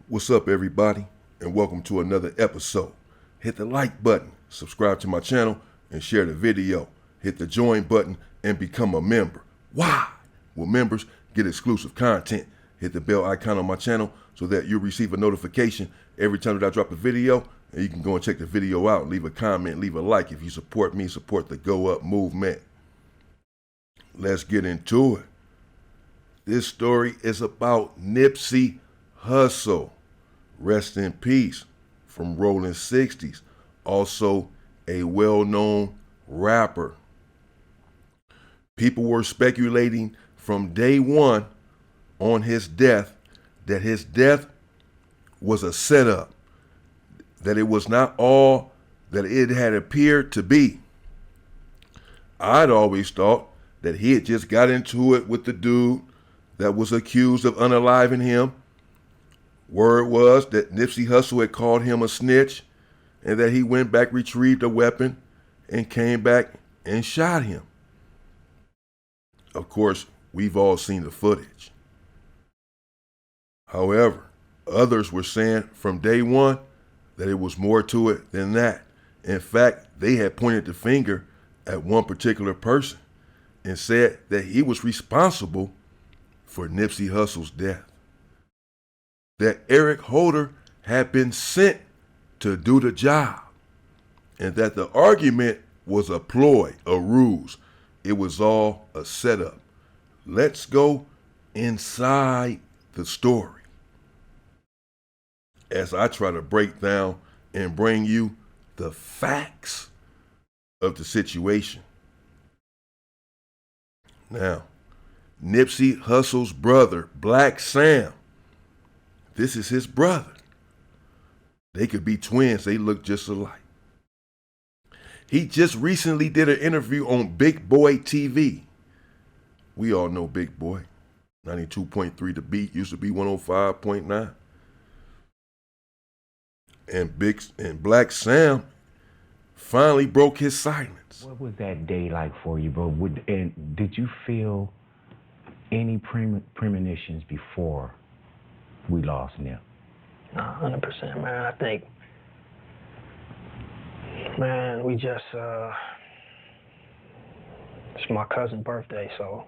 What's up, everybody, and welcome to another episode. Hit the like button, subscribe to my channel, and share the video. Hit the join button and become a member. Why? Well, members get exclusive content. Hit the bell icon on my channel so that you'll receive a notification every time that I drop a video, and you can go and check the video out, leave a comment, leave a like. If you support me, support the Go Up movement. Let's get into it. This story is about Nipsey Hussle. Rest in peace, from Rolling 60s. Also a well-known rapper. People were speculating from day one on his death that his death was a setup, that it was not all that it had appeared to be. I'd always thought that he had just got into it with the dude that was accused of unaliving him. Word was that Nipsey Hussle had called him a snitch and that he went back, retrieved a weapon, and came back and shot him. Of course, we've all seen the footage. However, others were saying from day one that it was more to it than that. In fact, they had pointed the finger at one particular person and said that he was responsible for Nipsey Hussle's death. That Eric Holder had been sent to do the job, and that the argument was a ploy, a ruse. It was all a setup. Let's go inside the story as I try to break down and bring you the facts of the situation. Now, Nipsey Hussle's brother, Blacc Sam, this is his brother. They could be twins. They look just alike. He just recently did an interview on Big Boy TV. We all know Big Boy. 92.3 The Beat, used to be 105.9. And Blacc Sam finally broke his silence. What was that day like for you, bro? And did you feel any premonitions before we lost Nip? 100%, man. I think, man, we just, it's my cousin's birthday, so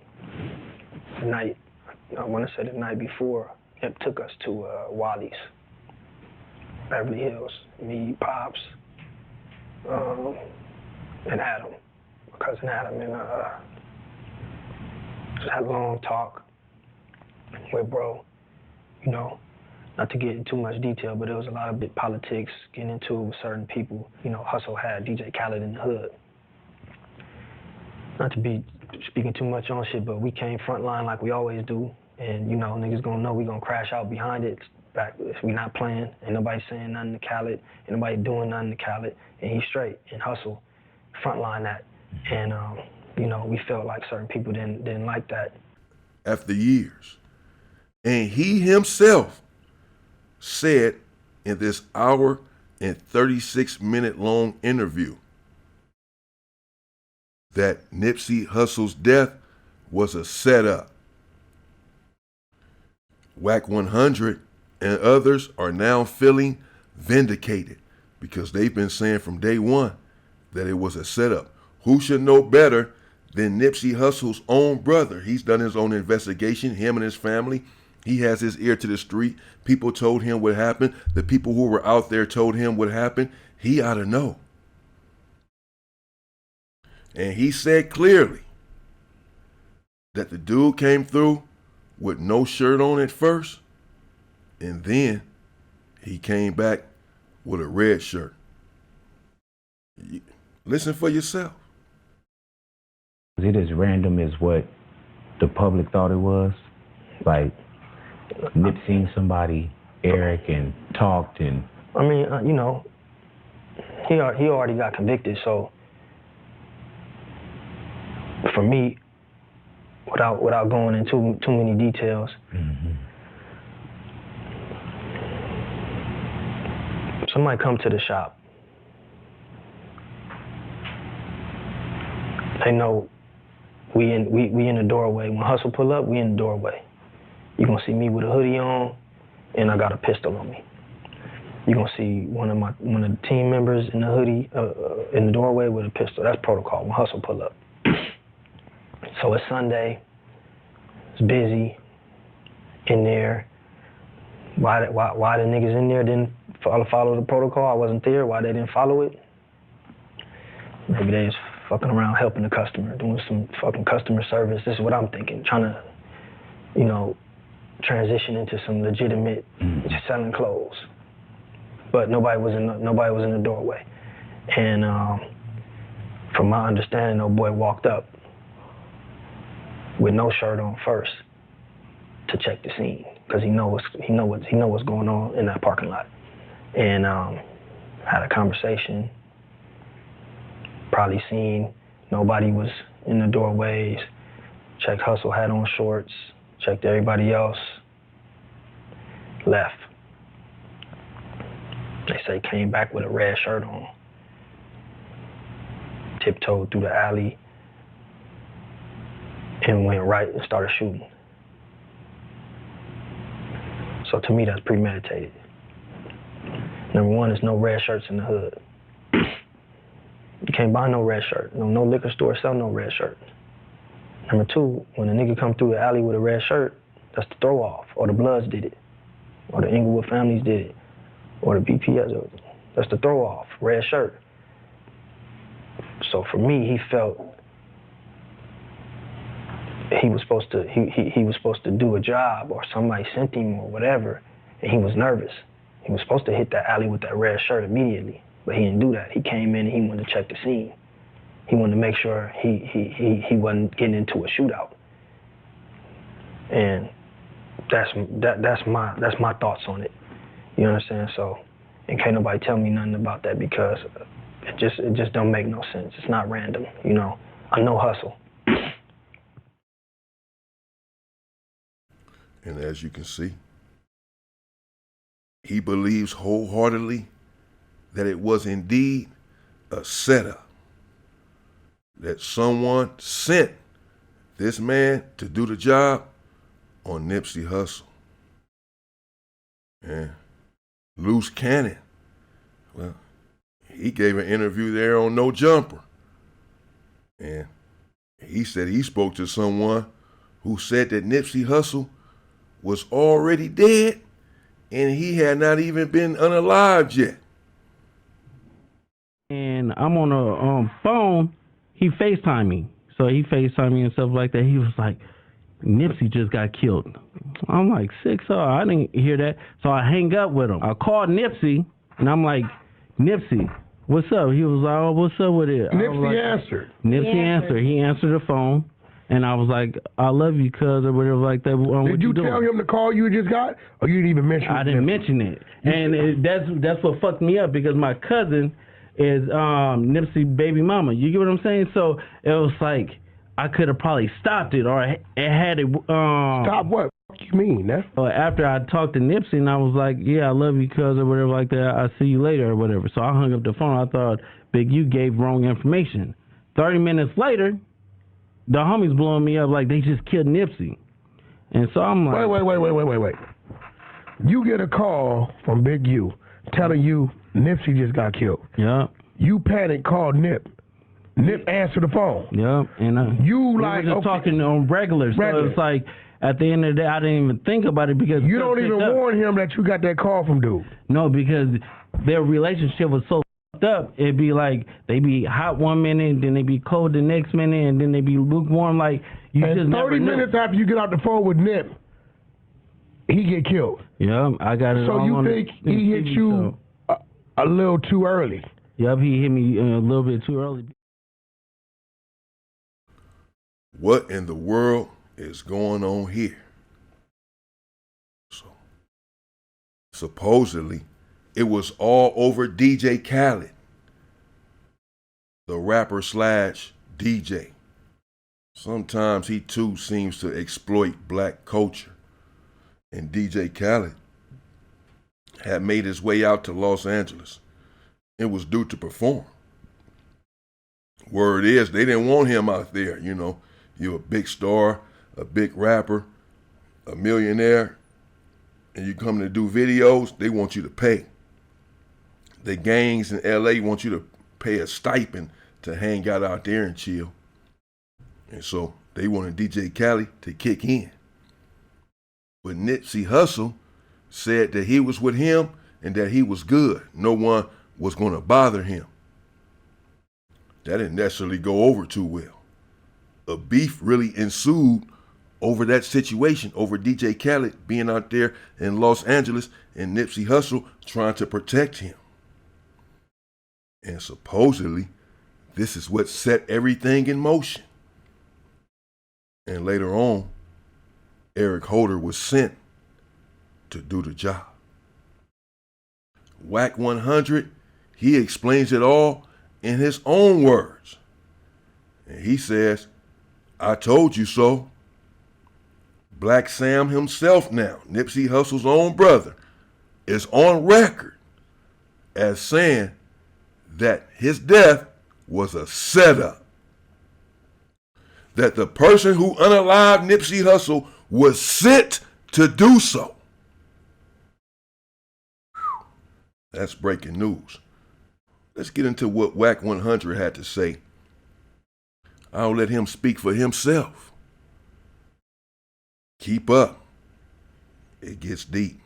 the night, I want to say the night before, Nip took us to Wally's, Beverly Hills, me, Pops, and Adam, my cousin Adam, and just had a long talk with bro, you know, not to get into too much detail, but there was a lot of big politics getting into it with certain people. You know, Hussle had DJ Khaled in the hood. Not to be speaking too much on shit, but we came front line like we always do. And, you know, niggas gonna know we gonna crash out behind it. Back if we not playing, ain't nobody saying nothing to Khaled, ain't nobody doing nothing to Khaled, and he's straight. And Hussle frontline that. And, you know, we felt like certain people didn't like that. After years. And he himself said in this hour and 36-minute long interview that Nipsey Hussle's death was a setup. Wack100 and others are now feeling vindicated because they've been saying from day one that it was a setup. Who should know better than Nipsey Hussle's own brother? He's done his own investigation, him and his family. He has his ear to the street. People told him what happened. The people who were out there told him what happened. He ought to know. And he said clearly that the dude came through with no shirt on at first, and then he came back with a red shirt. Listen for yourself. Was it as random as what the public thought it was? Like, Nip seen somebody, Eric, and talked and... I mean, you know, he already got convicted, so for me, without going into too many details, somebody come to the shop. They know we in the doorway. When Hussle pull up, we in the doorway. You're gonna see me with a hoodie on and I got a pistol on me. You're gonna see one of the team members in the hoodie, in the doorway with a pistol. That's protocol when Hussle pull up. So it's Sunday, it's busy in there. Why the niggas in there didn't follow the protocol? I wasn't there. Why they didn't follow it? Maybe they was fucking around helping the customer, doing some fucking customer service. This is what I'm thinking, trying to, you know, transition into some legitimate selling clothes. But nobody was in the doorway. And from my understanding, old boy walked up with no shirt on first to check the scene, because he know what's going on in that parking lot. And had a conversation, probably seen nobody was in the doorways, checked Hussle had on shorts, checked everybody else, left. They say came back with a red shirt on, tiptoed through the alley, and went right and started shooting. So to me, that's premeditated. Number one, there's no red shirts in the hood. You can't buy no red shirt. No liquor store sell no red shirt. Number two, when a nigga come through the alley with a red shirt, that's the throw off, or the Bloods did it, or the Inglewood families did it, or the BPS. That's the throw off, red shirt. So for me, he felt he was supposed to do a job, or somebody sent him or whatever, and he was nervous. He was supposed to hit that alley with that red shirt immediately, but he didn't do that. He came in and he wanted to check the scene. He wanted to make sure he wasn't getting into a shootout. And that's my thoughts on it. You understand? So, and can't nobody tell me nothing about that, because it just don't make no sense. It's not random, you know. I know Hussle. And as you can see, he believes wholeheartedly that it was indeed a setup, that someone sent this man to do the job on Nipsey Hussle. And Loose Cannon, well, he gave an interview there on No Jumper. And he said he spoke to someone who said that Nipsey Hussle was already dead and he had not even been unalived yet. And I'm on a phone, he FaceTimed me. So he FaceTimed me and stuff like that. He was like, Nipsey just got killed. I'm like, 6-0, I didn't hear that. So I hang up with him. I called Nipsey, and I'm like, Nipsey, what's up? He was like, oh, what's up with it? Nipsey answered. Nipsey answered. He answered the phone, and I was like, I love you, cuz, or whatever like that. Did you tell him the call you just got, or you didn't even mention it? I didn't mention it. And that's what fucked me up, because my cousin is Nipsey baby mama. You get what I'm saying? So it was like, I could have probably stopped it, or it had it. Stop what? What do you mean? After I talked to Nipsey, and I was like, yeah, I love you, cuz, or whatever like that. I'll see you later, or whatever. So I hung up the phone. I thought Big U gave wrong information. 30 minutes later, the homies blowing me up like they just killed Nipsey. And so I'm like, Wait. You get a call from Big U telling you Nipsey just got killed. Yeah. You panic, call Nip. Nip answered the phone. Yeah, and you like just talking on regular. So it's like at the end of the day, I didn't even think about it, because you don't even warn him that you got that call from dude. No, because their relationship was so fucked up. It'd be like they be hot one minute, then they be cold the next minute, and then they be lukewarm. Like you and just 30 never minutes know. after you get out the phone with Nip, he get killed. Yeah, I got it. So all you on think the he hit TV you a little too early? Yep, he hit me a little bit too early. What in the world is going on here? So, supposedly, it was all over DJ Khaled, the rapper slash DJ. Sometimes he too seems to exploit black culture. And DJ Khaled had made his way out to Los Angeles. It was due to perform. Word is, they didn't want him out there, you know. You're a big star, a big rapper, a millionaire, and you come to do videos, they want you to pay. The gangs in LA want you to pay a stipend to hang out there and chill. And so they wanted DJ Khaled to kick in. But Nipsey Hussle said that he was with him and that he was good. No one was going to bother him. That didn't necessarily go over too well. A beef really ensued over that situation, over DJ Khaled being out there in Los Angeles and Nipsey Hussle trying to protect him. And supposedly, this is what set everything in motion. And later on, Eric Holder was sent to do the job. Wack100, he explains it all in his own words. And he says, I told you so. Blacc Sam himself now, Nipsey Hussle's own brother, is on record as saying that his death was a setup. That the person who unalived Nipsey Hussle was sent to do so. That's breaking news. Let's get into what Wack100 had to say. I'll let him speak for himself. Keep up. It gets deep.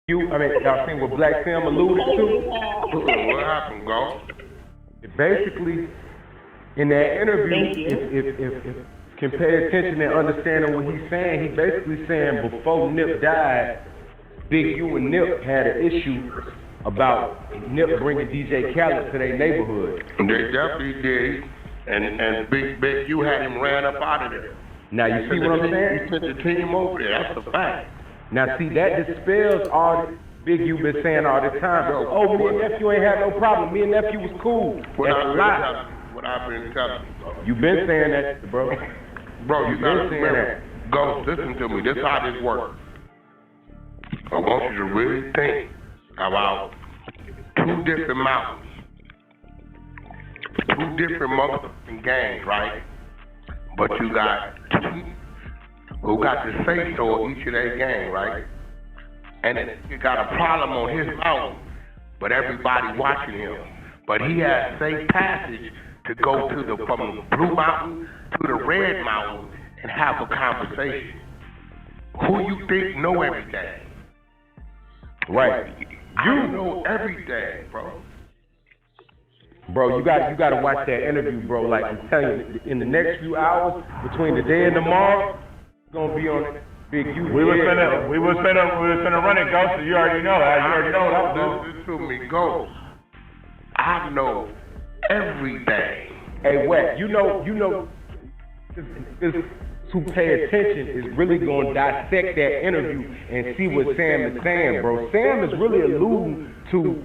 Y'all seen what Blacc Sam alluded to? What happened, Go? Basically, in that interview, if you can pay attention and understanding what he's saying, he's basically saying before Nip died, Big U and Nip had an issue about Nip bringing DJ Khaled to their neighborhood. They definitely did, and Big U had him ran up out of there. Now you see what I'm saying? He sent the team over there. That's a fact. Now see, that dispels all that Big U been saying all the time. Oh, me and nephew ain't had no problem. Me and nephew was cool. That's a lie. What I've been telling you. You been saying that, bro. Bro, you gotta remember. Go, listen to me. This is how this works. I want you to really think about two different mountains. Two different motherfucking gangs, right? But you got two who got the say-so of each of their gang, right? And then you got a problem on his mountain, but everybody watching him. But he has safe passage to go to from the Blue Mountain to the Red Mountain and have a conversation. Who you think know everything? Right. You know everything, bro. Bro, you got to watch that interview, bro. Like I'm telling you, in the next few hours, between today and tomorrow, it's gonna be on Big U. We was finna run it, Ghost. So you already know. Listen to me, Go. I know everything. Hey, Wack, you know, this who pay attention is really gonna dissect that interview and see what Sam is saying, bro. Sam is really alluding to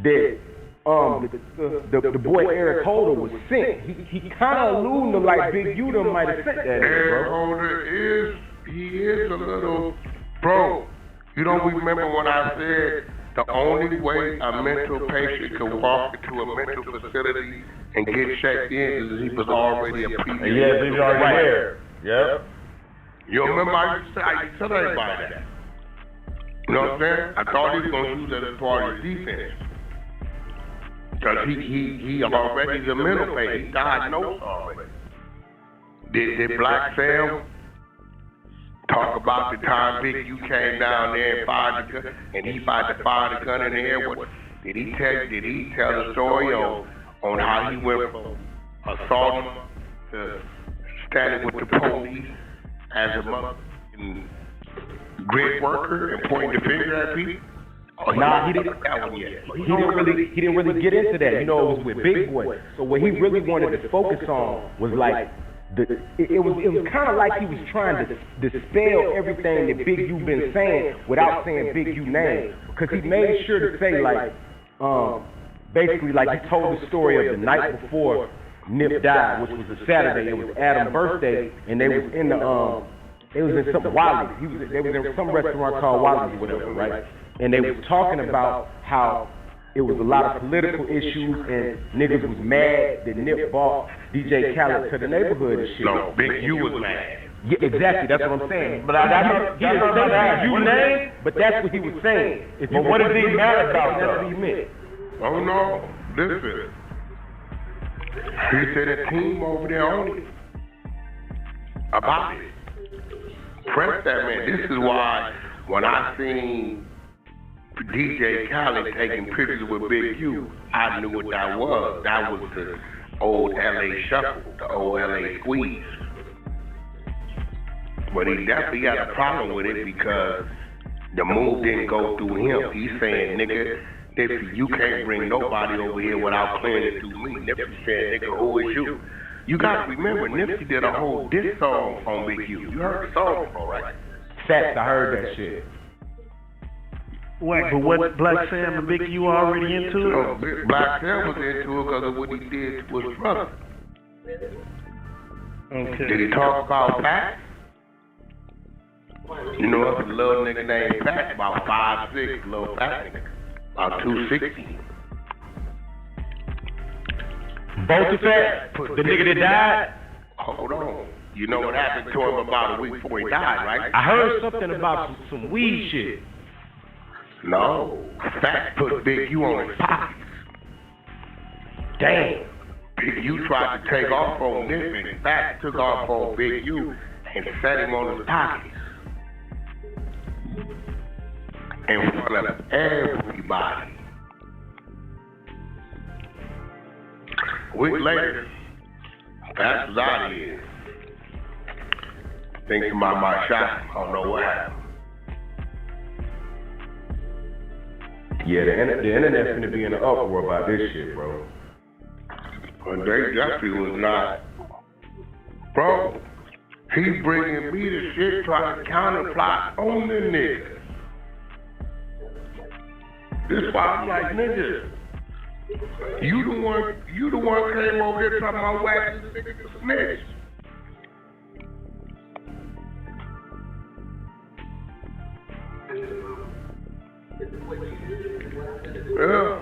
that. The boy Eric Holder was sent. He kind of alluding to like Big U them might have sent that. Eric Holder is a little, bro. You don't remember when I said the only way a mental patient could walk into a mental facility and get checked in is he was already a previous. Yes, he's already there. Yep. You remember I used to tell everybody that. You know what I'm saying? I thought he was gonna use that as part of his defense. Because he already the middle phase. He diagnosed already. Did Blacc Sam talk about the time Big U came down there and fired the gun, and he tried to fire the gun in the air? Did he tell the story on how he went from assaulting to standing with the police as a motherfucking grid worker and pointing the finger at people? Oh, nah, he didn't. He didn't really get into that. You know, it was with Big Boy. So what he really wanted to focus on was like it was kind of like he was trying to dispel everything that Big U been saying without saying Big U name, because he made sure to say like basically like he told the story of the night before Nip died, which was a Saturday. It was Adam's birthday, and they was in the it was in some Wally's. They was in some restaurant called Wally's or whatever, right? and they was talking about how it was a lot of political issues and niggas was mad that Nip bought DJ Khaled to the neighborhood and shit. No, Big U was mad. Yeah, exactly, that's what I'm saying. But that's not you name, but that's what he was saying. But what is he mad about, That's though? what he meant. Oh no, listen. He said a team over there on it. About it. Press that man. This is why when I seen DJ Khaled taking pictures with Big U, I knew what that was. That was the old LA shuffle, the old LA squeeze. But he definitely got a problem with it because the move didn't go through him. He's saying, nigga, Nipsey, you can't bring nobody over here without clearing it through me. Nipsey said, nigga, who is you? You gotta remember, Nipsey did a whole diss song on Big U. You heard the song before, right? Facts, I heard that shit. Wack, but what Blacc Sam and Big U already into it? Oh, Blacc Sam was into it because of what he did to his brother. Okay. Did he talk about Pat? You know, it's a little nigga named Pat, about 5'6", little fat nigga, about 260. Both of that? The nigga that died? Hold on. You know what happened to him about a week before he died, right? I heard something about some weed shit. No. Fat put Big U on his pockets. Damn. Big U tried to take off on this, and Fat took off on Big U and set him on his pockets. In front of everybody. A week later, Fat was out of here. Thinking about my shot. I don't know what happened. Yeah, the internet's gonna be in an uproar about this shit, bro. But they definitely was not. Bro, he bringing me the shit trying to counterplot on the nigga. This why I'm like, nigga, you the one came over here talking about waxing this nigga to snitch. Yeah.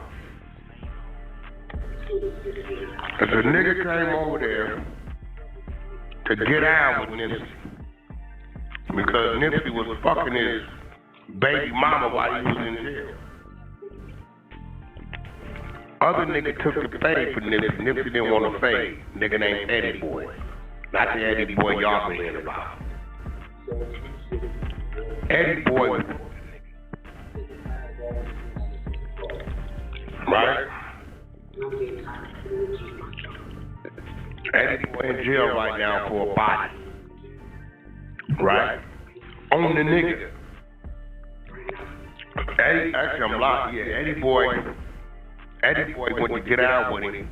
If a nigga came over there to get out with Nipsey, because Nipsey was fucking his baby mama while he was in jail. Other nigga took the fade for Nipsey. Nipsey didn't want to fade. Nigga named Eddie Boy. Not the Eddie Boy y'all been hearing about. Eddie Boy. Right? Eddie Boy in jail right now for a body. Right? On the nigga. Actually, I'm lying. Yeah, Eddie Boy went to get out with him,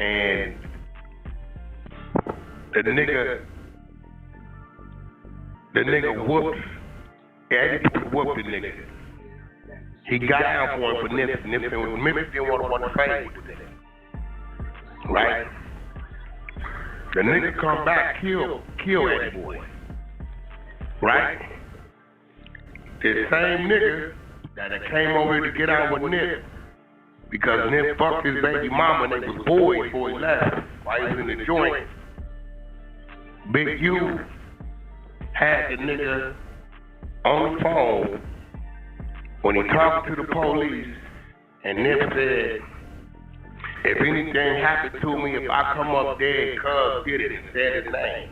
and the nigga whooped. Eddie whooped the nigga. He got out for him for Nipsey. Nipsey didn't want to fight with the nigga. Right? The nigga come back, kill Eddie Boy. Right? The same nigga that came over to get out with Nip, because Nip fucked his baby mama and they was boys before he left, while he was in the joint. Big U had the nigga on the phone when he talked to the police, and Nip said, if anything happened to me, if I come up dead, cuz did it and said his name.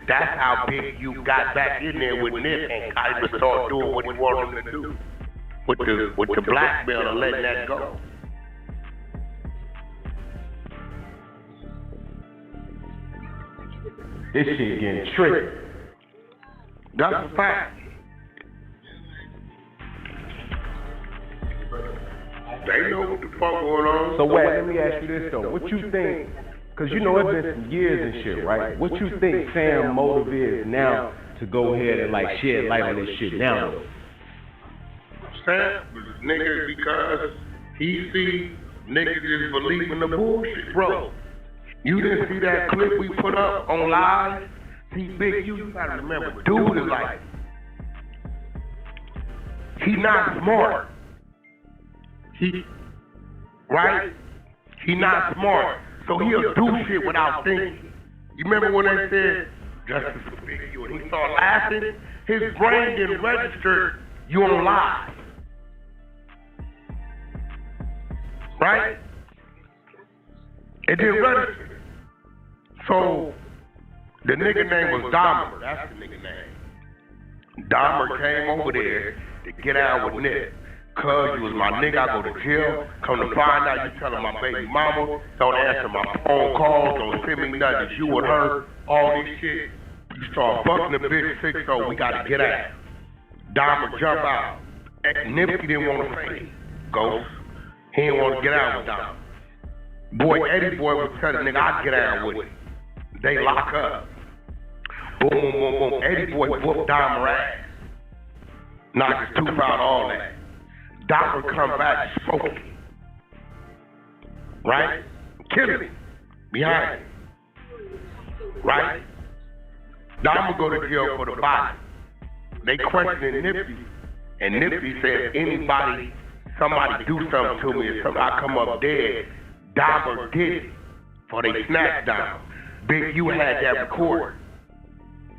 That's how Big U got back in there with Nip and kind of started doing what he wanted him to do. With the blackmail and letting that go. This shit getting tricky. That's a fact. They know what the fuck going on. So, Wack, let me ask you this, though. What you think, because you know it's been some years and shit, right? What you think Sam's motive is now to go ahead and, like, shed light on this shit now, though? Sam was niggas because he see niggas just believing the bullshit, bro. You didn't see that clip we put up on live? See, Big U, you gotta remember, dude is like, He not smart. Right? He not smart. So he'll do shit without thinking. You remember when they said, justice for Big U, and he started laughing? His brain didn't register you on live. Right? It didn't register. So the nigga name was Dahmer. That's the nigga name. Dahmer came over there to get out with Nip. Cuz you was my nigga, I go to jail. Come to find out you telling my baby mama, don't answer my phone calls, don't send me nothing, it's you and her, all this shit. You start fucking the bitch 6-0, we gotta get out. Dahmer jump out. Nipsey didn't want to say Ghost. He didn't want to get out with Dahmer. Boy, Eddie Boy was telling the nigga, I'd get out with him. They lock up. Boom, boom, boom, boom. Eddie Boy whooped Dahmer ass. Knocked his tooth out, all that. Dahmer come back smoking. Right? Killing him. Behind him. Right? Dahmer go to jail for the body. They questioning Nipsey. And Nipsey said, somebody do something to me, if I come up dead, Dahmer did it. For they snapped down. Big U had that record.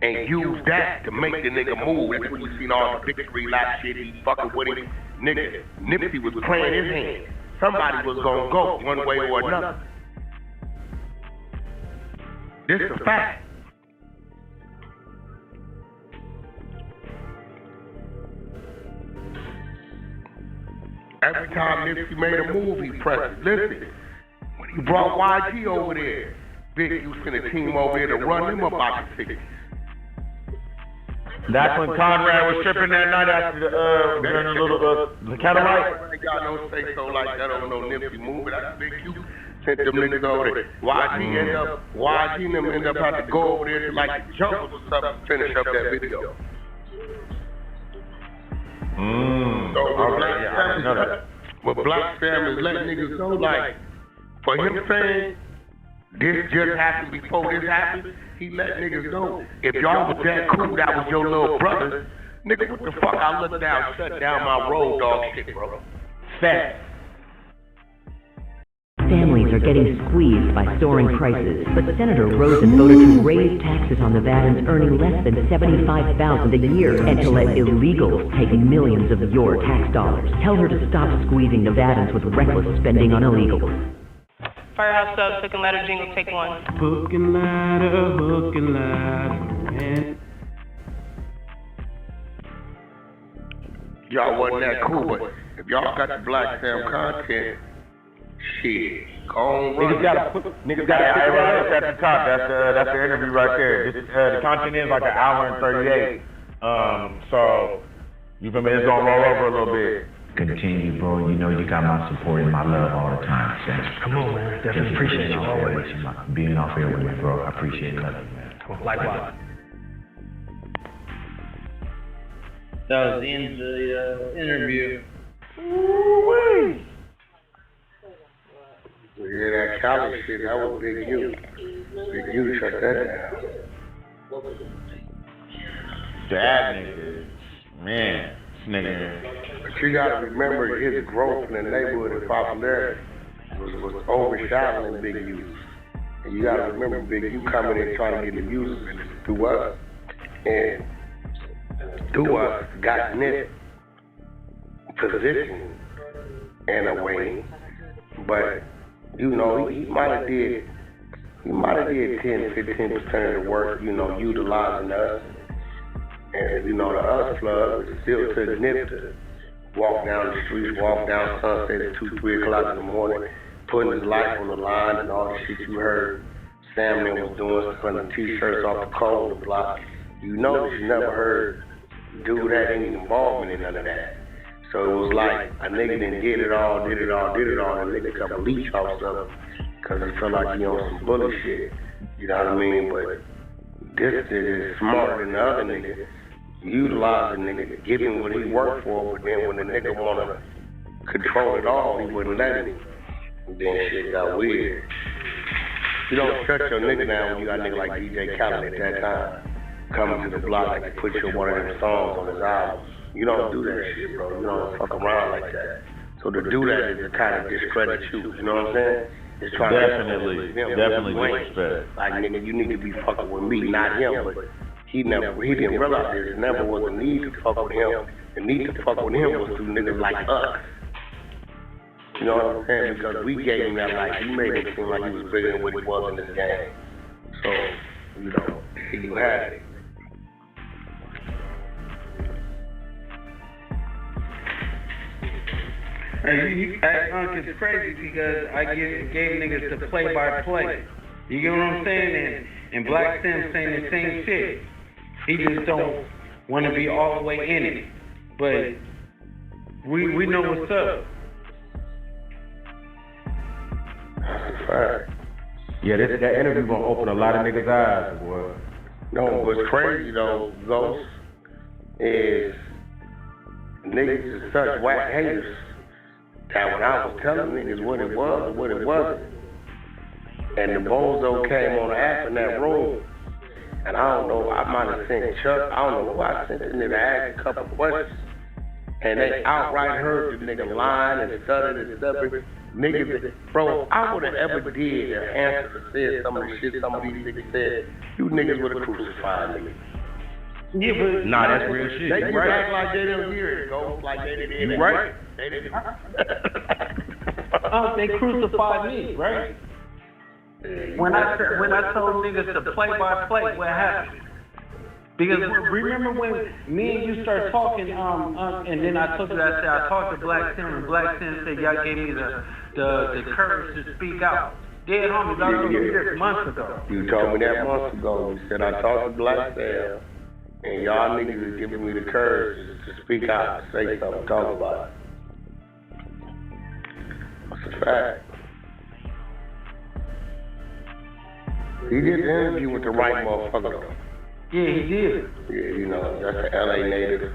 And used that to make the nigga move. That's when you seen all the victory lap shit, he fucking with him. Nigga, Nipsey was playing his hand. Somebody was gonna go one way or another. This is a fact. Every time Nipsey made a move, he pressed it. Listen, when he brought YG over there, Big U sent a team over there to run him up out the city. That's when Conrad was tripping that night after the Cadillac. They got no say so like that on no Nipsey move. That's Big U sent them niggas over there. YG and them end up having to go over there to like jump or something to finish up that video. But Blacc family let niggas know, like, for him saying this just happened before this happened, he let niggas know, if y'all was that cool, that was your little brother, nigga, what the fuck, I looked down, shut down my road dog shit, bro. Fact. Families are getting squeezed by soaring prices, but Senator Rosen voted to raise taxes on Nevadans earning less than $75,000 a year and to let illegals take millions of your tax dollars. Tell her to stop squeezing Nevadans with reckless spending on illegals. Firehouse Subs, Hook and Ladder jingle, take one. Hook and ladder, man. Y'all wasn't that cool, but if y'all got the Blacc Fam content, shit, go on run. Niggas got it at the top. That's the interview right there. The content is like an hour and 38. So you feel me? It's gonna roll over a little bit. Continue, bro. You know you got my support and my love all the time. Come on, man. Definitely appreciate you always. Being off here with me, bro. I appreciate it. Love you, man. Likewise. That was the end of the interview. Ooh-wee. Yeah, that college shit, that was Big U. Big U shut that down. That nigga, man, this nigga. But you gotta remember his growth in the neighborhood and popularity was overshadowing Big U. And you gotta remember Big U coming in trying to get the music business through us. And through us got Nip position in a way. But you know, he might have did 10-15% of the work, you know, utilizing us. And, you know, the us club still took Nip to walk down the streets, walk down Sunset at 2-3 o'clock in the morning, putting his life on the line and all the shit you heard Sam was doing, putting t-shirts off the cold of the block. You know that you never heard dude had any involvement in none of that. So it was like a nigga done did it all, and a nigga kept a leech off something because he felt like he on some bullshit. You know what I mean? But this nigga is smarter than the other nigga. Utilize the nigga, give him what he worked for, but then when the nigga wanna control it all, he wouldn't let him. And then shit got weird. You don't shut your nigga down when you got a nigga like DJ Khaled at that time coming to the block like to put your one of them songs on his album. You don't do that shit, bro. You don't fuck around like that. So to do that is to kind of discredit you. You know what I'm saying? It's trying Definitely disrespect. disrespect. Like, nigga, you need to be fucking with me, not him. But he didn't realize there never was a need to fuck with him. The need to fuck with him was through niggas like us. You know what I'm saying? Because we gave him that life. We made him seem like he was bigger than what he was in this game. So, you know, here you had it. It's crazy because I gave niggas the play-by-play. You get what I'm saying? And Black Sim saying the same shit. He just don't want to be all the way in it. But we know what's up. Fact. Yeah, that interview gonna open a lot of niggas' eyes, boy. No, what's crazy though, Ghost, is niggas is such whack haters that when I was telling niggas what it was and what it wasn't, and the bozo came on the app in that room, and I don't know, I might have sent Chuck, I don't know who I sent the nigga to ask a couple questions, and they outright heard the nigga lying and stuttered and stubborn. Niggas, bro, I would have ever did an answer to say some of the shit some of these niggas said. You niggas would have crucified me. Yeah, but nah, that's real shit. They just right. act like they didn't hear it, go like they didn't hear it. You right. They didn't. They crucified me, right? When I told niggas to play-by-play, what happened? Because remember when me and you started talking, and then I told you that I talked to Black Sim, and Black Sim said y'all gave me the courage to speak out. Dead homies, I told you this months ago. You told me that months ago. You said I talked to Black Sim, and y'all niggas is giving me the courage to speak out, say something, talk about it. That's a fact. He did the interview with the right motherfucker though. Yeah, he did. Yeah, you know, that's an LA native.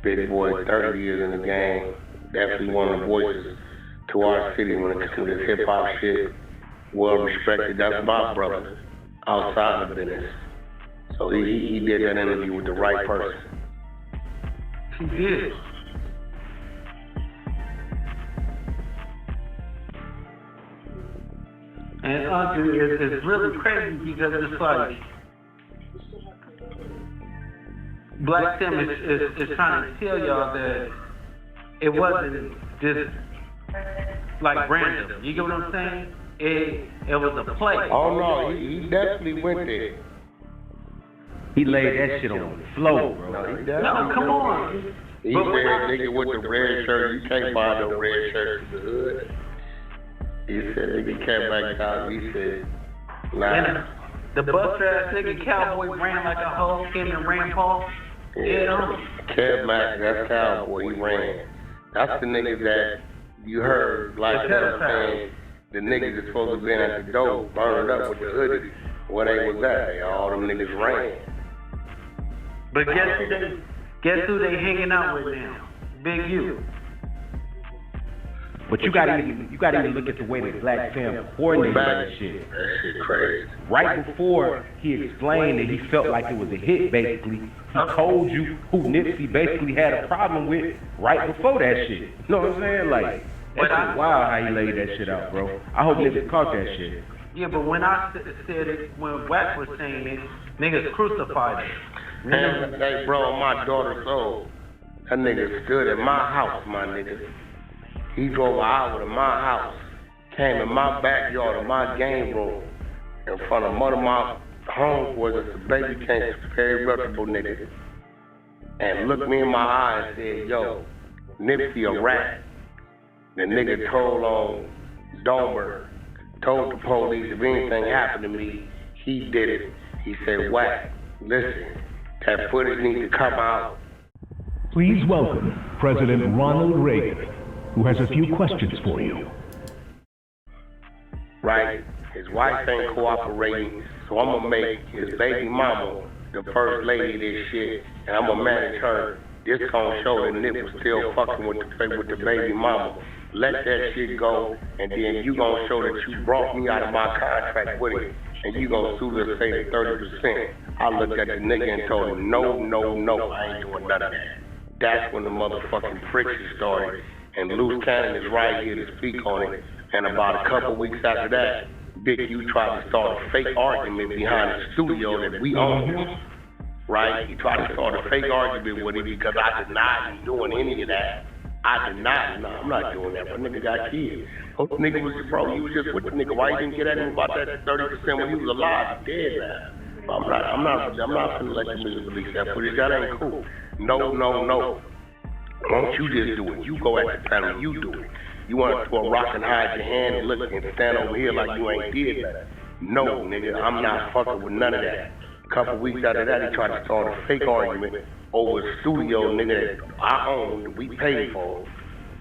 Big boy, 30 years in the game. Definitely one of the voices to our city when it comes to this hip hop shit. Well respected. That's my brother outside of business. So he did that interview with the right person. He did. And it's really crazy because it's like Black Sim is trying to tell y'all that it wasn't just like random. You get what I'm saying? It was a play. Oh no, he definitely went there. He laid that shit on the floor, bro. No, come on. He said, nigga with the red shirt, you can't buy no red shirt in the hood. He said, nigga came back out, he said, nah. The buster ass nigga Cowboy ran like a hoe, Kim and ran Paul. Yeah, Kev Mack, that's Cowboy, he ran. That's the niggas that you heard, like saying, the niggas that's supposed to be at the door, burned up with the hoodie. Where they was at, all them niggas ran. But guess who they hanging out with now? Big U. But you gotta even look at the way that Black Sim coordinated that shit. That shit crazy. Right before he explained that he felt like it was a hit, basically, he told you who Nipsey basically had a problem with right before that shit. You know what I'm saying? Like, that's just wild how he laid that shit out, bro. I hope niggas caught that shit. Yeah, but when I said it, when Wack was saying it, niggas crucified it. Hey, bro, my daughter's soul. That nigga stood in my house, my nigga. He drove an hour to my house, came in my backyard of my game room, in front of one of my homeboys, the baby came, very reputable nigga, and looked me in my eye and said, yo, Nipsey a rat. The nigga told on Domer, told the police if anything happened to me, he did it. He said, Wack, listen, that footage needs to come out. Please welcome President Ronald Reagan, who has a few questions for you. Right? His wife ain't cooperating, so I'm gonna make his baby mama the first lady of this shit, and I'm gonna manage her. This gonna show that Nip was still fucking with the baby mama. Let that shit go, and then you gonna show that you brought me out of my contract with it, and you gonna sue to say the 30%. I looked at the nigga and told him, no, I ain't doing none of that. that's when the motherfucking friction started. And Loose Cannon is right here to speak on it. And about a couple weeks after that, Big U tried to start a fake argument behind the studio that we own. Right? He tried to start a fake argument with it because I denied him doing any of that. I denied him. No, I'm not doing that. But nigga got killed. Oh, nigga was bro. He was just with the nigga. Why you didn't get at him about that 30% when he was alive? He's dead now. I'm not gonna let you niggas release that footage. That ain't cool. No. Won't you just do it? You go at the panel. You do it. You want to throw a rock and hide your hand and look and stand over here like you ain't did that? No, nigga. I'm not fucking with none of that. A couple weeks after that, he tried to start a fake argument over a studio, nigga, that I own, that we paid for,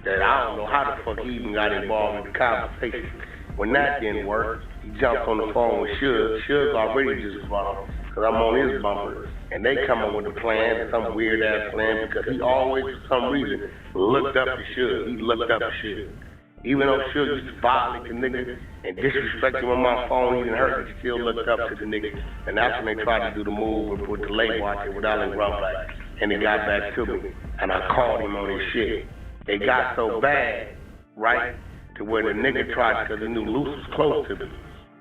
that I don't know how the fuck he even got involved in the conversation. When that didn't work, he jumped on the phone with Suge. Suge already just bought him, because I'm on his bumper. And they come up with a plan, some weird-ass plan, because he always, for some reason, looked up to Suge. He looked up to Suge. Even though Suge used to violate the nigga and disrespect him on my phone, he didn't hurt, he still looked up to the nigga. And that's when they tried to do the move with the label out there with Allen Black. And he got back to me, and I called him on his shit. It got so bad, right, to where the nigga tried, because he knew Loose was close to me,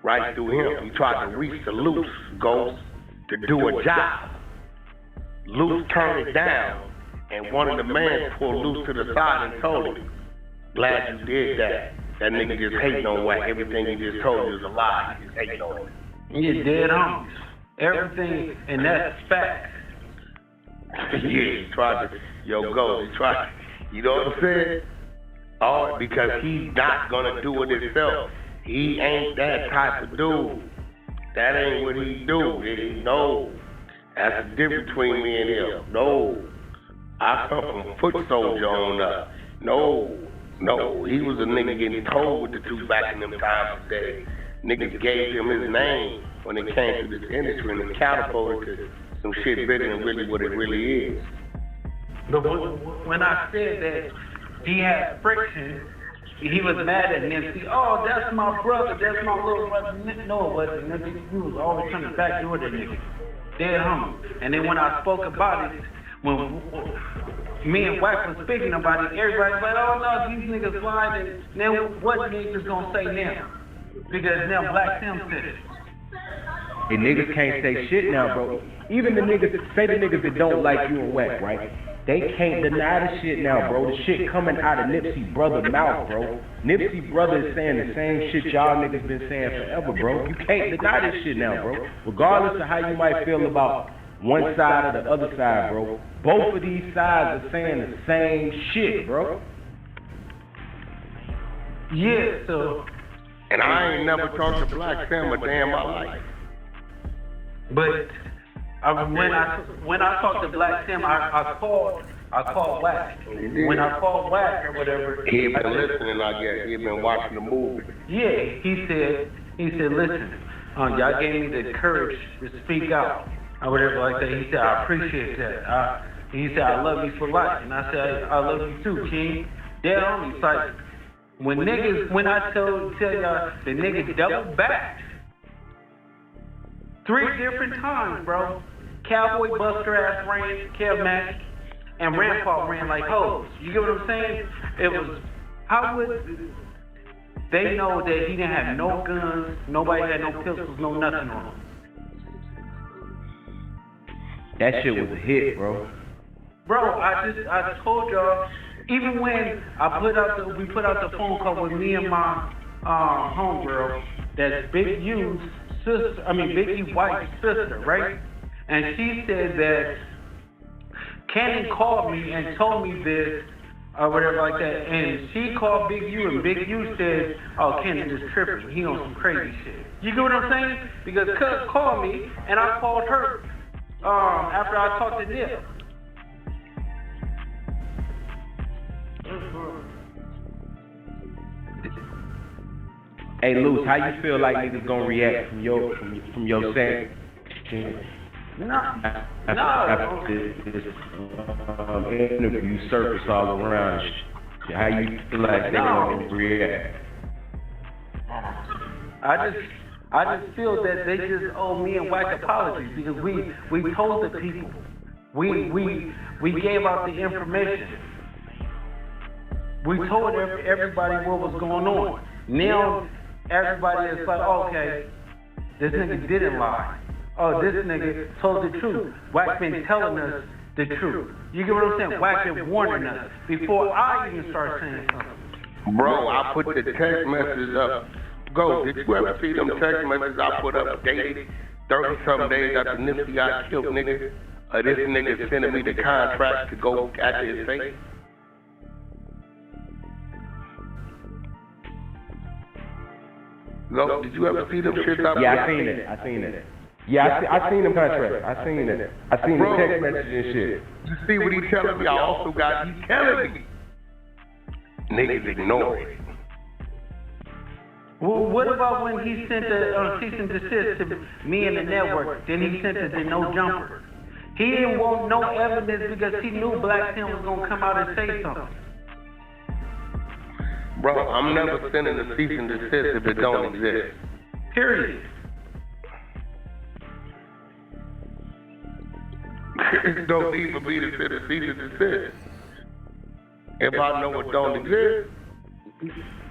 right through him. He tried to reach the Loose Ghost to do a job. Loose turned it down, and one of the men pulled Loose to the side and told him, "Glad you did that. That nigga just hating on Wack. Everything he just told you is a lie. He just hating on him." You dead homies. Everything, and that's facts. Yeah, he tried to, he tried, you know what I'm saying? Oh, because he's not gonna do it himself. He ain't that type of dude. That ain't what he do. No. That's the difference between me and him. No. I come from Foot Soldier on up. No, he was a nigga getting told with the two back in them times today. Niggas gave him his name when it came to this industry and it catapulted to some shit bigger than really what it really is. But when I said that he had friction, he was mad at Nipsey. Oh, that's my brother, that's my little brother. No, it wasn't. Nipsey, he was always trying to backdoor that nigga. Dead homie. And then when I spoke about it, when me and Wack was speaking about it, everybody's like, oh no, these niggas lied. And now what niggas gonna say now? Because now Blacc Sam said it. And niggas can't say shit now, bro. Even the niggas, say the niggas that don't like you and Wack, right? They can't deny the shit now, bro. The shit coming out of Nipsey brother's mouth, bro. Nipsey brother is saying the same shit y'all niggas been saying forever, bro. You can't deny this shit now, bro. Regardless of how you might feel about one side or the other side, bro. Both of these sides are saying the same shit, bro. Yeah, so. And I ain't never talked to Blacc Sam a day in my life. But when I talked to Blacc Sam, I called Wack. When I called Wack or whatever, he had been listening, I guess. He had been watching the movie. Yeah, he said, listen, y'all gave me the courage to speak out or whatever like that. He said, I appreciate that. He said, I love you for life, and I said, I love you too, King. Dead on me. It's like when I tell y'all the niggas double back 3 different times, bro. Cowboy Buster ass ran, Kev Mack, and Rampart ran like hoes. You get what I'm saying? It was, how would they know that he didn't have no guns, nobody had no pistols, no nothing on him? That shit was a hit, bro. Bro, I told y'all, even when we put out the phone call with me and my homegirl, that's Big U's sister, Big E White's sister, right? And she said that Cannon called me and told me this or whatever like that, and she called Big U, and Big U said, oh, Cannon is tripping, he on some crazy shit. You get what I'm saying? Because Cuz called me, and I called her after I talked to Nip. Hey, Luce, how you feel like niggas gonna react from your saying? After this interview surface all around, how you feel like they gonna react? I just feel that they just owe me and Wack apologies because we told the people. We We gave out the information. We told everybody what was going on. Now everybody is like, okay, this nigga didn't lie. Oh, this nigga told the truth. Wack been telling us the truth. You get what I'm saying? Wack been warning us before I even start saying something. Bro, I put the text messages up. Go, did you ever see them text messages I put up dated 30-something days after Nipsey got killed, nigga? This nigga sending me the contract to go after his face. Go, did you ever see them shit up? Yeah, I seen it. Yeah, I seen them contracts. I seen it. I seen the text messages and shit. You see what he's telling me? I also got, he's telling me. Niggas ignore it. Well, what about when he sent the cease and desist to me and the network? Then he sent the no jumper. He didn't want no evidence because he knew Blacc was gonna come out and say something. Bro, I'm never sending a cease and desist if it don't exist. Period. It don't need for me to send a cease and desist. If I know it don't exist.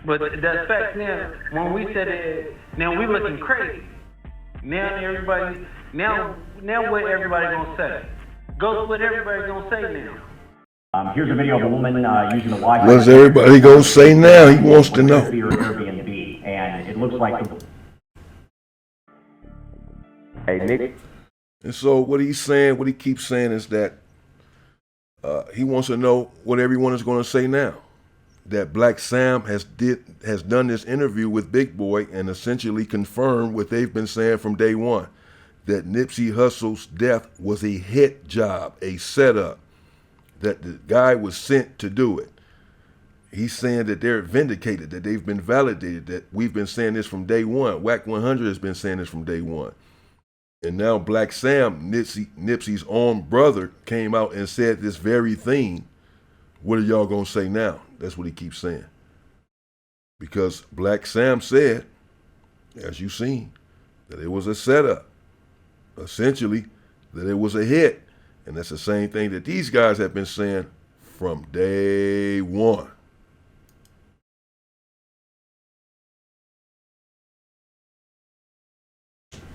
But that's fact now. When we said it, now we looking crazy. Now everybody, now what everybody gonna say? Go what everybody gonna say now. Here's a video of a woman using the Wi-Fi. What's everybody gonna say now? He wants to know. Airbnb, and it looks like. Hey, Nick. And so what he's saying, what he keeps saying is that he wants to know what everyone is going to say now. That Blacc Sam has done this interview with Big Boy and essentially confirmed what they've been saying from day one, that Nipsey Hussle's death was a hit job, a setup, that the guy was sent to do it. He's saying that they're vindicated, that they've been validated, that we've been saying this from day one. Wack100 has been saying this from day one. And now Blacc Sam, Nipsey's own brother, came out and said this very thing. What are y'all going to say now? That's what he keeps saying. Because Blacc Sam said, as you've seen, that it was a setup. Essentially, that it was a hit. And that's the same thing that these guys have been saying from day one.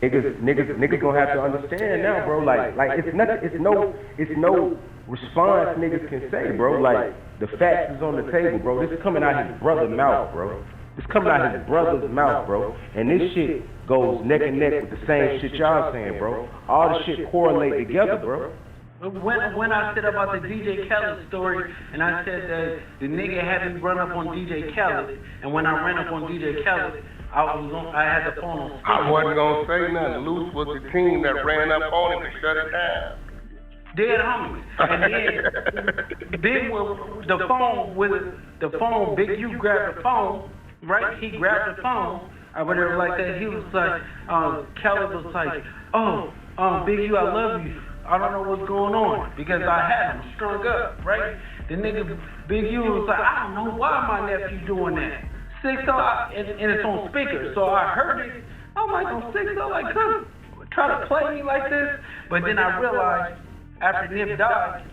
Niggas gonna have to understand now, bro. Like it's nothing. It's no response niggas can say, bro. Like the facts is on the table, bro. This is coming out his brother's mouth, bro. This coming out his brother's mouth, bro. And this shit goes neck and neck with the same shit y'all saying, bro. All the shit correlate together, bro. When I said about the DJ Khaled story, and I said that the nigga had me run up on DJ Khaled, and when I ran up on DJ Khaled, I had the phone on. I wasn't gonna say nothing. Loose was the team that ran up on him and shut it down. Dead homies. And then the phone, Big U grabbed the phone, right? He grabbed the phone, or whatever like that. He was like, Khaled was like, Big U, I love you. I don't know what's going on, because I had him strung up, right? The nigga, Big U was like, I don't know why my nephew doing that. And it's on speaker, so I heard it. I'm like, on 6-0, like, come try to play me like this. But then I realized after Nip died,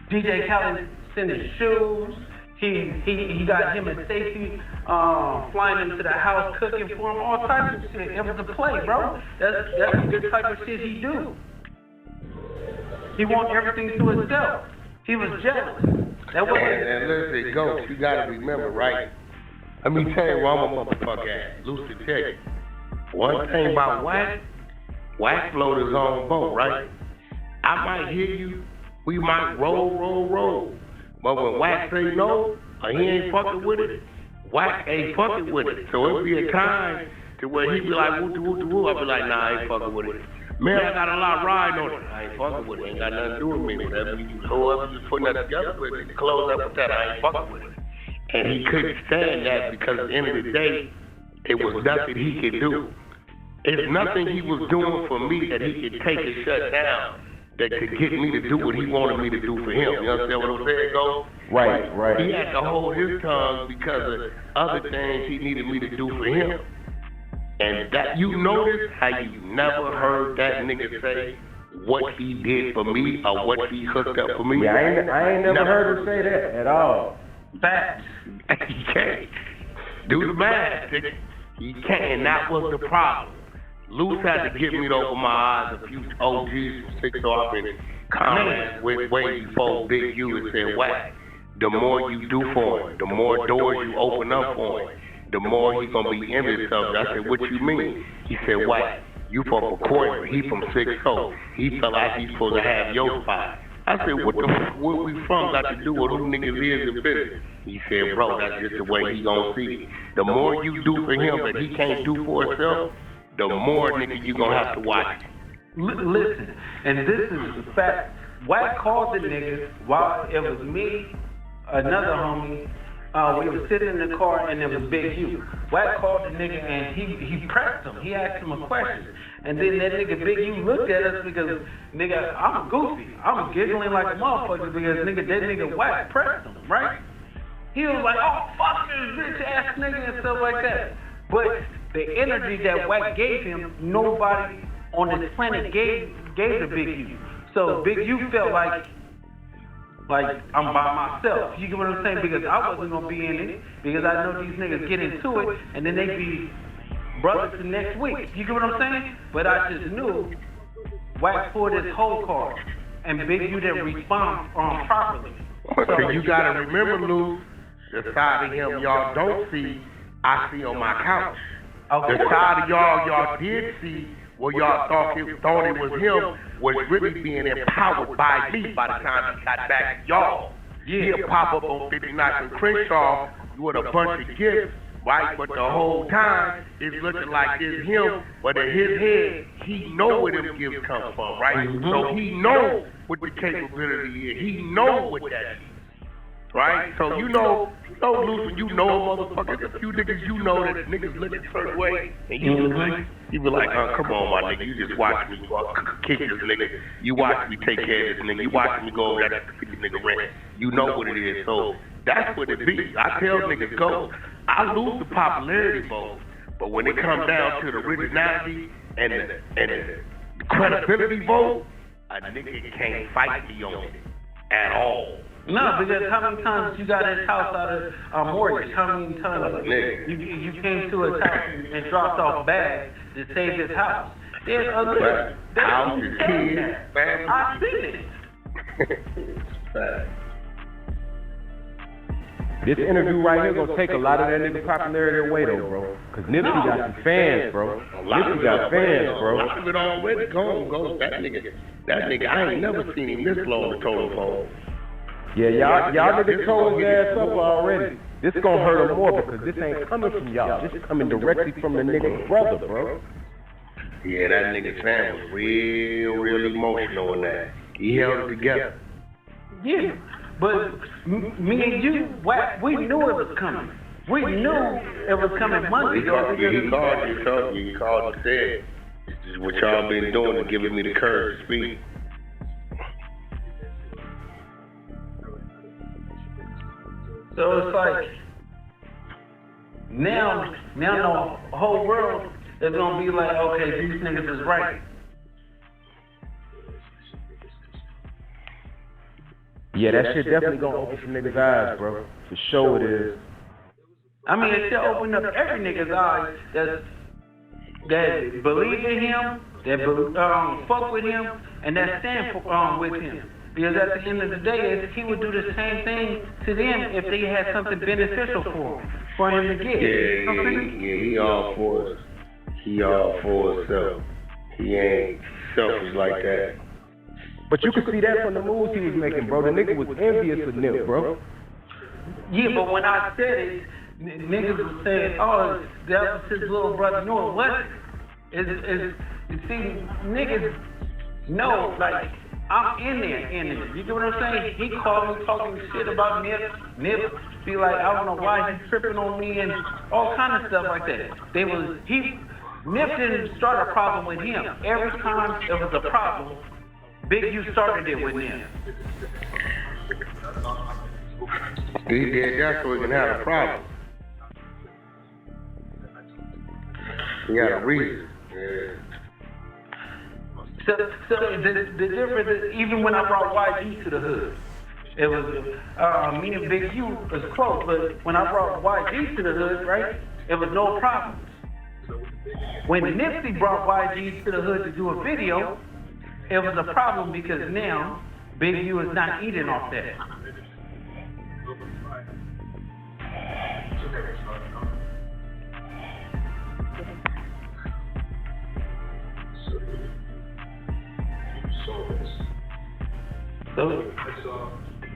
DJ Khaled sent his shoes. He got him and Stacey flying him to the house, cooking for him, all types of shit. It was a play, bro. That's the type of shit he do. He wants everything to himself. He was jealous. That wasn't. And listen, Ghost, you gotta remember, right? Let me tell you where I'm a motherfucker at. Loose to tell you. One thing about Wack float his own boat, right? I might hear you, we might roll. But when Wack say no, or he ain't fucking with it, Wack ain't fucking with it. So it'll be a time to where he be like, woo, I'll be like, nah, I ain't fucking with it. Man, I got a lot riding on it. I ain't fucking with it. Ain't got nothing to do with me. Whatever you putting that together with it, close up with that, I ain't fucking with it. And he couldn't stand that because at the end of the day, it was nothing he could do. It's nothing he was doing for me that he could take and shut down that could get me to do what he wanted me to do for him. You understand what I'm saying, Go? Right. He had to hold his tongue because of other things he needed me to do for him. And that, you notice how you never heard that nigga say what he did for me or what he hooked up for me. Yeah, I ain't never heard him say that at all. Facts. He can't. Do the math, nigga. He can't, and that was the problem. Luce had to get me to open my eyes. A few OGs from 6 off in comments way before Big U and said, Wack, the more you do for him, the more doors you open up for him, the more he's going to be envious of you. I said, what you mean? He said, Wack, you from a corner, he from 6-0. He felt like he's supposed to have your spot. I said, where we from got to do with who niggas is in business? He said, bro, that's just the way he gonna see it. The more you do for him that he can't do for himself, the more nigga you gonna have to watch. Listen, and this is the fact. Wack called the niggas while it was me, another homie. We were sitting in the car and it was Big U. Wack called the nigga and he pressed him. He asked him a question. And then that nigga Big U looked at us because, nigga, I'm goofy. I'm giggling like a motherfucker because that nigga Wack pressed him, right? He was like, oh, fuck this bitch ass nigga and stuff like that. But the energy that Wack gave him, nobody on this planet gave to Big U. So Big U felt like I'm by myself. You get what I'm saying? Because I wasn't gonna be in it. Because I know these niggas get into it and then they be brothers the next week. You get what I'm saying? But I just knew Wack pulled his whole card and Big U didn't respond properly. So you gotta remember, Lou, the side of him y'all don't see, I see on my couch. The side of y'all did see, what y'all thought it was him, was really being empowered by me by the time he got back to y'all. He'll pop up on 59th and Crenshaw with a bunch of gifts, right? But the whole time, it's looking like it's him, but in his head, he know where them gifts come from, right? So he know what the capability is. He know what that is. Right? So you know, Luce, when you know a motherfucker, a few niggas you know that niggas look a certain way, and you be like, come on, my nigga, you just watch me kick this nigga. You watch me take care of this nigga. You watch me go over there to 50 nigga rent. You know what it is. So that's what it be. I tell niggas, go. I lose the popularity vote, but when it comes down to the originality and the credibility vote, a nigga can't fight me on it at all. No, because how many times you got his house out of mortgage? How many times you came to his house and dropped off bags to save his house? There's other house, kids, family. I've seen it. This interview right here gonna take a lot of that nigga popularity away though, bro. Cause Nipsey got some fans, bro. Nipsey got fans, bro. A lot of it already gone. That nigga, I ain't never seen him this low on the totem pole. Yeah, y'all niggas tore his ass up already. This gonna hurt him more because this ain't coming from y'all. This is coming directly from the nigga's brother, bro. Yeah, that nigga's fan was real emotional on that. He held it together. Yeah, but me and you, Wack, we knew it was coming. We knew it was coming Monday. He called and said, this is what y'all been doing and giving me the courage to speak. So it's like, now the whole world is gonna be like, okay, these niggas is right. Yeah, that shit definitely gonna open some niggas' eyes, bro. For sure it is. I mean, it should open up every nigga's eyes that believe in him, that fuck with him, and that stand with him. Because at the end of the day, he would do the same thing to them if they had something beneficial for him to get. Yeah, he all for us. He all for himself. He ain't selfish like that. But you can see that from the moves he was making, bro. The nigga was envious of Nip, bro. Yeah, but when I said it, niggas was saying, oh, that was his little brother. No, it wasn't. You see, niggas know, like, I'm in there. You get what I'm saying? He called me talking shit about Nip. Nip be like, I don't know why he's tripping on me and all kind of stuff like that. Nip didn't start a problem with him. Every time there was a problem, Big U started it with Nip. He did that so he can have a problem. He had a reason. So the difference is, even when I brought YG to the hood, it was me and Big U was close, but when I brought YG to the hood, right, it was no problems. When Nipsey brought YG to the hood to do a video, it was a problem because now Big U is not eating off that.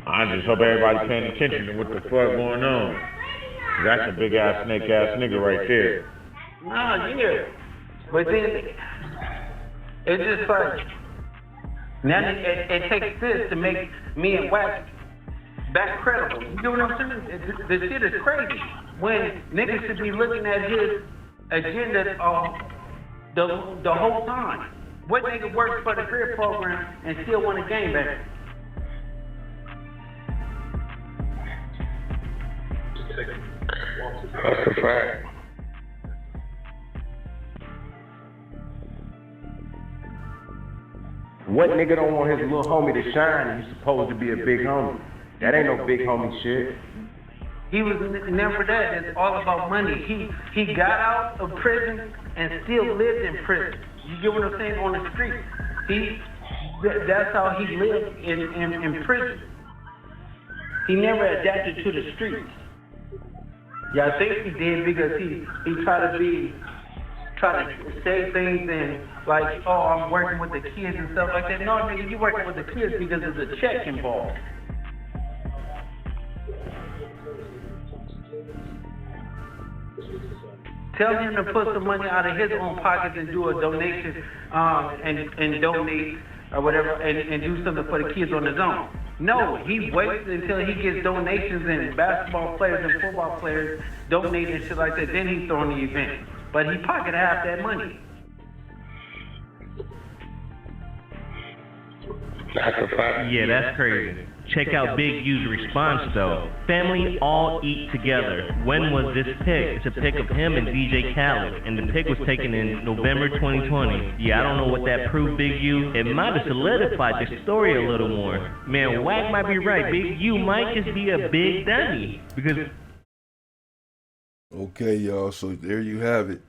I just hope everybody paying attention to what the fuck going on. That's a big ass snake ass nigga right there. Nah, yeah. But then it's just like now it takes this to make me and Wack back credible. You know what I'm saying? The shit is crazy. When niggas should be looking at his agenda the whole time. What nigga works for the career program and still want a game back? That's a fact. What nigga don't want his little homie to shine and he's supposed to be a big homie? That ain't no big homie shit. He was never that. It's all about money. He got out of prison and still lived in prison. You get what I'm saying? On the street. That's how he lived in prison. He never adapted to the streets. Yeah, I think he did because he tried to say things and like, oh, I'm working with the kids and stuff like that. No, nigga, you working with the kids because there's a check involved. Tell him to put some money out of his own pockets and do a donation and donate or whatever and do something for the kids on his own. No, he waits until he gets donations and basketball players and football players donate and shit like that. Then he's throwing the event. But he pocketed half that money. That's a fact. Yeah, that's crazy. Check out Big U's response though. Family all eat together. When was this pic? It's a pic of him and DJ Khaled, and the pic was taken in November 2020. Yeah, I don't know what that proved, Big U. It might have solidified the story a little more. Man, Wack might be right. Big U might just be a big dummy because. Okay, y'all. So there you have it.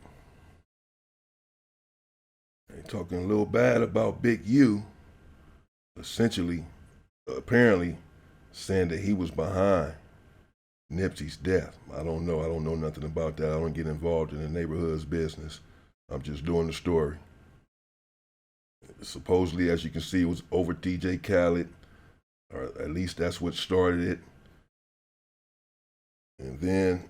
They talking a little bad about Big U. Essentially, apparently, saying that he was behind Nipsey's death. I don't know. I don't know nothing about that. I don't get involved in the neighborhood's business. I'm just doing the story. Supposedly, as you can see, it was over DJ Khaled, or at least that's what started it. And then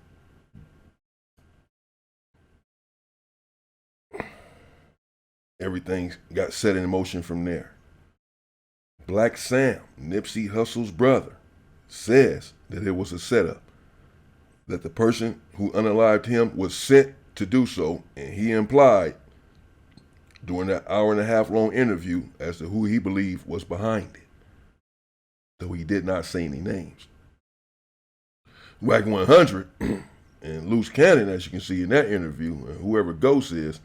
everything got set in motion from there. Blacc Sam, Nipsey Hussle's brother, says that it was a setup, that the person who unalived him was sent to do so, and he implied during that hour-and-a-half-long interview as to who he believed was behind it, though he did not say any names. Wack100 and Loose Cannon, as you can see in that interview, and whoever Ghost is,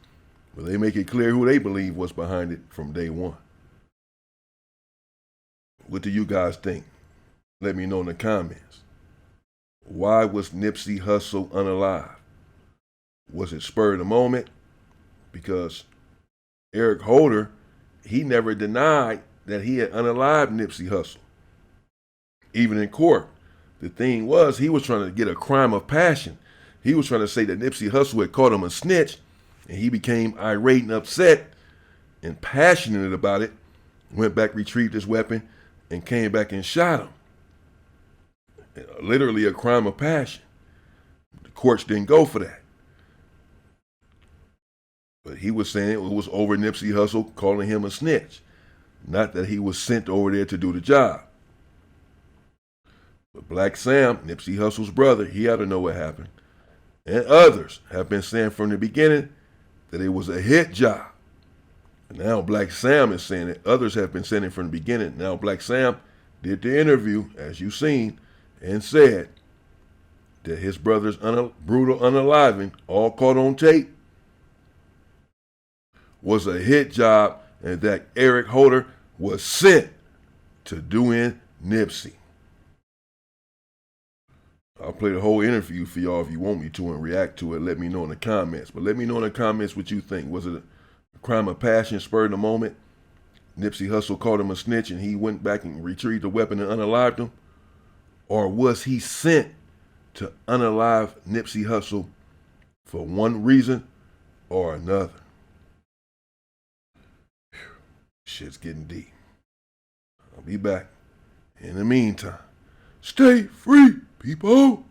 well, they make it clear who they believe was behind it from day one. What do you guys think? Let me know in the comments. Why was Nipsey Hussle unalive? Was it spur of the moment? Because Eric Holder, he never denied that he had unalived Nipsey Hussle. Even in court, the thing was he was trying to get a crime of passion. He was trying to say that Nipsey Hussle had caught him a snitch, and he became irate and upset and passionate about it, went back, retrieved his weapon, and came back and shot him. Literally a crime of passion. The courts didn't go for that. But he was saying it was over Nipsey Hussle calling him a snitch. Not that he was sent over there to do the job. But Blacc Sam, Nipsey Hussle's brother, he had to know what happened. And others have been saying from the beginning that it was a hit job. And now Blacc Sam is saying it. Others have been saying it from the beginning. Now Blacc Sam did the interview, as you've seen, and said that his brother's brutal unaliving, all caught on tape, was a hit job and that Eric Holder was sent to do in Nipsey. I'll play the whole interview for y'all if you want me to and react to it. Let me know in the comments. But let me know in the comments what you think. Was it a crime of passion spurred in the moment? Nipsey Hussle called him a snitch and he went back and retrieved the weapon and unalived him? Or was he sent to unalive Nipsey Hussle for one reason or another? Shit's getting deep. I'll be back. In the meantime, stay free, people.